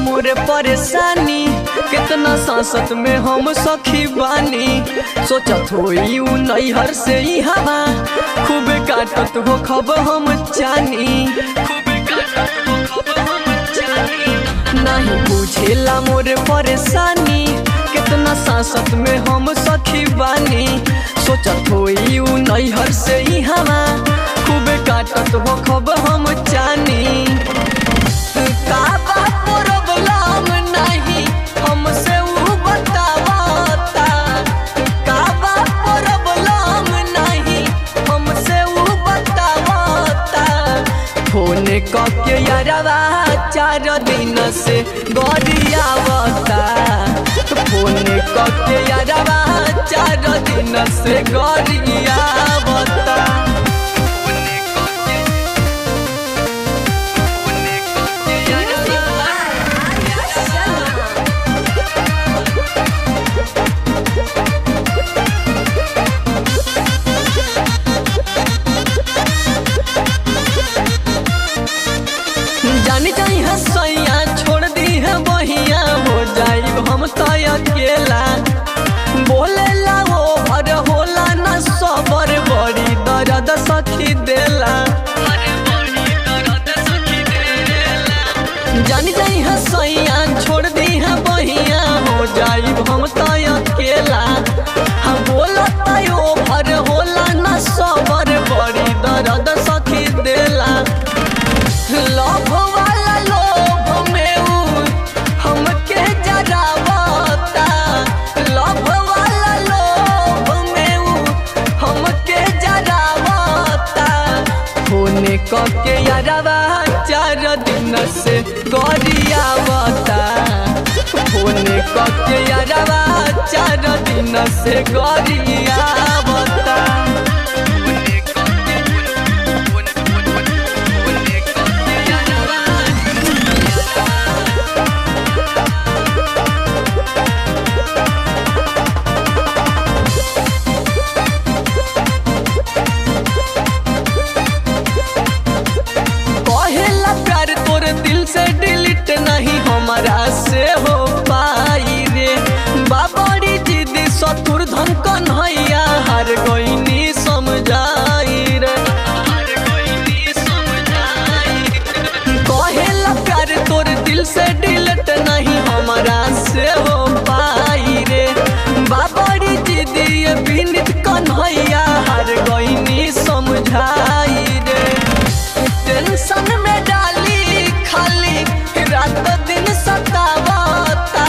मोरे परेशानी कितना सांसत में हम सखी बानी। सोचत होई उ नैहर से ही हवा खूब काटत हो खब हम चानी। नहीं बुझेला मोरे परेशानी कितना सांसत में हम सखी बानी। सोचत होई उ नैहर से ही हवा खूब काटत हो खब हम चानी। का बा प्रॉब्लम नहीं हमसे उ बतावता। का बा प्रॉब्लम नहीं हमसे उ बतावता। फोन करके यारवा 4 दिन से गरियावता। फोन करके यारवा 4 दिन से गरियावता। जानी जाई है सैया छोड़ दी है बहिया हो जाई हम तो अकेला। बोलेला वो भर होला न सबर बड़ी दर्द सखी देला। जानी जाई है सैया छोड़ दी है बहिया हो जाई हम तो अकेला। हम बोलता वो भर होला न सबर बड़ी दर्द सखी देला। लोभ वाला लोभ में उ हमके जरावता। लोभ वाला लोभ में उ हमके जरावता। फोन करके यारवा 4 दिन से गरियावता। फोन करके यारवा 4 दिन से गरियावता। दिल से डिलीट नहीं हमारा से हो पाई रे। बाबरी जिदी सतुर धन कन्हैया हर गईनी समझाई रे। कहेला प्यार तोर दिल से डिलीट नहीं हमारा से हो पाई रे। बाबरी जिदी ये विनीत कन्हैया हर गईनी समझाई रे। टेंशन में डाली खाली रात दिन सतावता।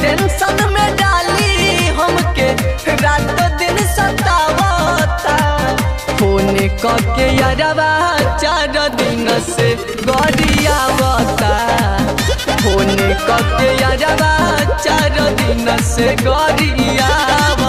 टेंशन में डाली हमके रात दिन सतावता। फोन करके यारवा 4 दिन से गरियावता। फोन करके यारवा 4 दिन से गरियावता।